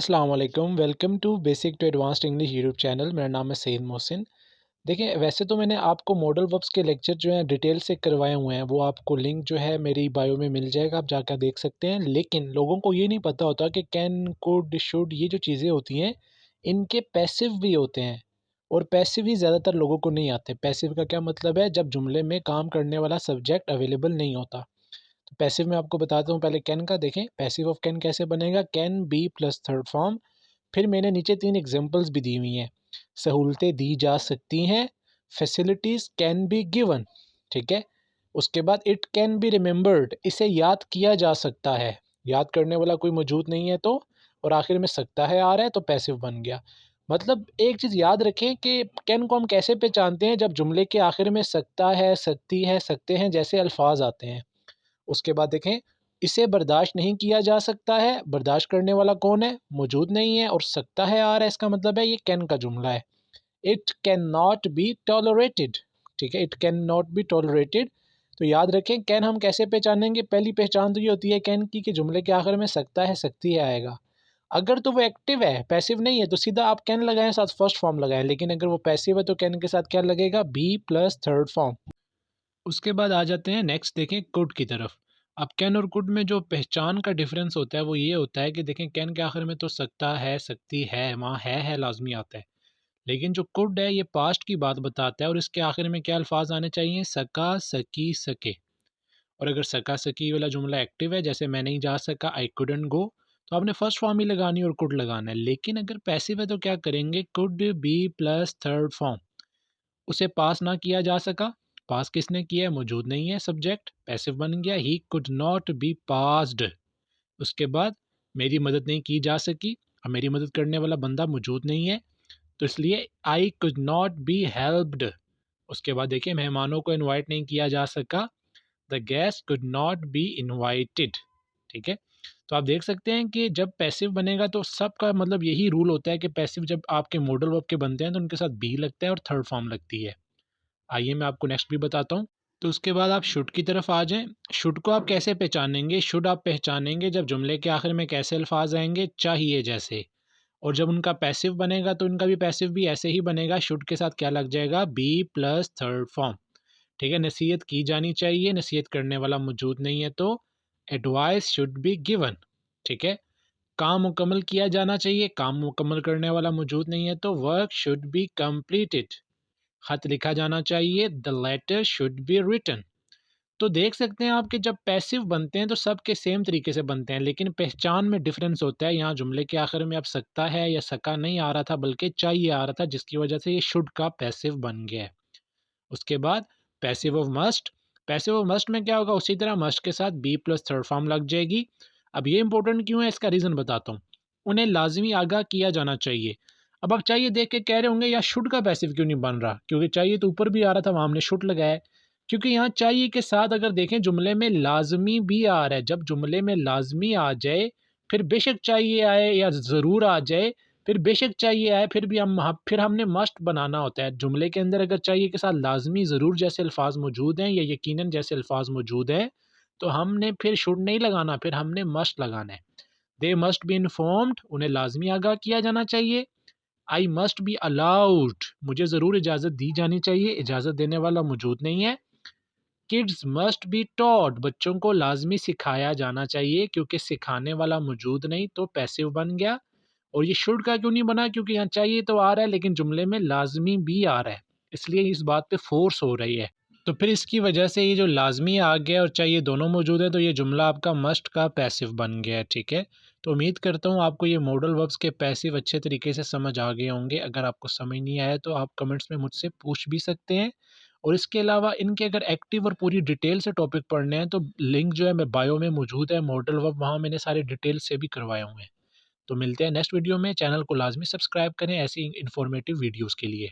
अस्सलाम वालेकुम, welcome to basic to advanced English YouTube channel. मेरा नाम है सईद मोहसिन। देखिए, वैसे तो मैंने आपको मॉडल वर्ब्स के लेक्चर जो हैं डिटेल से करवाए हुए हैं, वो आपको लिंक जो है मेरी बायो में मिल जाएगा, आप जाकर देख सकते हैं। लेकिन लोगों को ये नहीं पता होता कि कैन, कुड, शुड ये जो चीज़ें होती हैं, इनके पैसिव भी होते हैं और पैसिव ही ज़्यादातर लोगों को नहीं आते। पैसिव का क्या मतलब है? जब जुमले में काम करने वाला सब्जेक्ट अवेलेबल नहीं होता। तो पैसिव में आपको बताता हूँ, पहले कैन का देखें। पैसिव ऑफ कैन कैसे बनेगा? Can be plus third form. फिर मैंने नीचे 3 एग्जांपल्स भी दी हुई हैं। सहूलतें दी जा सकती हैं, फैसिलिटीज़ कैन बी गिवन, ठीक है। उसके बाद इट कैन बी रिमेंबर्ड, इसे याद किया जा सकता है। याद करने वाला कोई मौजूद नहीं है तो, और आखिर में सकता है आ रहा है तो पैसिव बन गया। मतलब एक चीज़ याद रखें कि कैन को हम कैसे पहचानते हैं? जब जुमले के आखिर में सकता है, सकती है, सकते हैं जैसे अल्फाज आते हैं। उसके बाद देखें, इसे बर्दाश्त नहीं किया जा सकता है, बर्दाश्त करने वाला कौन है? मौजूद नहीं है, और सकता है आ रहा है, इसका मतलब है ये कैन का जुमला है। It can not be tolerated, ठीक है, it can not be tolerated. तो याद रखें, कैन हम कैसे पहचानेंगे? पहली पहचान तो ये होती है कैन की कि जुमले के आखिर में सकता है, सकती है आएगा। अगर तो वो एक्टिव है, पैसिव नहीं है, तो सीधा आप कैन लगाएं, साथ फर्स्ट फॉर्म लगाएं। लेकिन अगर वो पैसिव है तो कैन के साथ क्या लगेगा? B plus third form. उसके बाद आ जाते हैं नेक्स्ट, देखें कुड की तरफ। अब कैन और कुड में जो पहचान का डिफरेंस होता है वो ये होता है कि देखें, कैन के आखिर में तो सकता है, सकती है, वहाँ है लाजमी आता है। लेकिन जो कुड है ये पास्ट की बात बताता है, और इसके आखिर में क्या अल्फाज आने चाहिए? सका, सकी, सके। और अगर सका सकी वाला जुमला एक्टिव है, जैसे मैं नहीं जा सका, आई कुडंट गो, तो आपने फर्स्ट फॉर्म ही लगानी और कुड लगाना है। लेकिन अगर पैसिव है तो क्या करेंगे? Could be plus third form. उसे पास ना किया जा सका, पास किसने किया है? मौजूद नहीं है, सब्जेक्ट पैसिव बन गया। He could not be passed. उसके बाद मेरी मदद नहीं की जा सकी, अब मेरी मदद करने वाला बंदा मौजूद नहीं है, तो इसलिए I could not be helped. उसके बाद देखिए, मेहमानों को इनवाइट नहीं किया जा सका, the guest could not be invited, ठीक है। तो आप देख सकते हैं कि जब पैसिव बनेगा तो सबका मतलब यही रूल होता है कि पैसिव जब आपके मॉडल वर्ब के बनते हैं तो उनके साथ बी लगता है और थर्ड फॉर्म लगती है। आइए मैं आपको नेक्स्ट भी बताता हूँ। तो उसके बाद आप शुड की तरफ आ जाएं। शुड को आप कैसे पहचानेंगे? शुड आप पहचानेंगे जब जुमले के आखिर में कैसे अल्फाज आएंगे? चाहिए जैसे। और जब उनका पैसिव बनेगा तो उनका भी पैसिव भी ऐसे ही बनेगा। शुड के साथ क्या लग जाएगा? बी प्लस थर्ड फॉर्म, ठीक है। नसीहत की जानी चाहिए, नसीहत करने वाला मौजूद नहीं है तो एडवाइस शुड बी गिवन, ठीक है। काम मुकम्मल किया जाना चाहिए, काम मुकम्मल करने वाला मौजूद नहीं है तो वर्क शुड बी कंप्लीटेड। खत लिखा जाना चाहिए, the letter should be written. तो देख सकते हैं आप कि जब पैसिव बनते हैं तो सब के सेम तरीके से बनते हैं, लेकिन पहचान में डिफरेंस होता है। यहाँ जुमले के आखिर में अब सकता है या सका नहीं आ रहा था, बल्कि चाहिए आ रहा था, जिसकी वजह से ये शुड का पैसिव बन गया है। उसके बाद passive of must. Passive of must में क्या होगा? उसी तरह मस्ट के साथ बी प्लस थर्ड फॉर्म लग जाएगी। अब ये इंपॉर्टेंट क्यों है, इसका रीज़न बताता हूँ। उन्हें लाजमी आगाह किया जाना चाहिए। अब आप चाहिए देख के कह रहे होंगे या शुड का पैसिव क्यों नहीं बन रहा? क्योंकि चाहिए तो ऊपर भी आ रहा था, वहाँ हमने शुड लगाया है। क्योंकि यहाँ चाहिए के साथ अगर देखें जुमले में लाजमी भी आ रहा है। जब जुमले में लाजमी आ जाए, फिर बेशक चाहिए आए या ज़रूर आ जाए, फिर बेशक चाहिए आए, फिर भी फिर हमने मस्ट बनाना होता है। जुमले के अंदर अगर चाहिए के साथ लाज़मी, ज़रूर जैसे अल्फाज मौजूद हैं या यकीनन जैसे अल्फाज मौजूद हैं, तो हमने फिर शुड नहीं लगाना, फिर हमने मस्ट लगाना है। दे मस्ट बी इन्फॉर्म्ड, उन्हें लाज़मी आगाह किया जाना चाहिए। आई मस्ट बी अलाउड, मुझे ज़रूर इजाज़त दी जानी चाहिए, इजाज़त देने वाला मौजूद नहीं है। किड्स मस्ट बी टॉट, बच्चों को लाजमी सिखाया जाना चाहिए, क्योंकि सिखाने वाला मौजूद नहीं तो पैसिव बन गया। और ये शुड का क्यों नहीं बना? क्योंकि यहाँ चाहिए तो आ रहा है, लेकिन जुमले में लाजमी भी आ रहा है, इसलिए इस बात पे फोर्स हो रही है। तो फिर इसकी वजह से ये जो लाजमी आ गया और चाहिए दोनों मौजूद है, तो ये जुमला आपका मस्ट का पैसिव बन गया है, ठीक है। तो उम्मीद करता हूँ आपको ये मॉडल वर्ब्स के पैसिव अच्छे तरीके से समझ आ गए होंगे। अगर आपको समझ नहीं आया तो आप कमेंट्स में मुझसे पूछ भी सकते हैं। और इसके अलावा इनके अगर एक्टिव और पूरी डिटेल से टॉपिक पढ़ने हैं तो लिंक जो है मैं बायो में मौजूद है, मॉडल वर्ब, वहाँ मैंने सारे डिटेल से भी करवाए हुए हैं। तो मिलते हैं नेक्स्ट वीडियो में। चैनल को लाजमी सब्सक्राइब करें ऐसी इन्फॉर्मेटिव वीडियोज़ के लिए।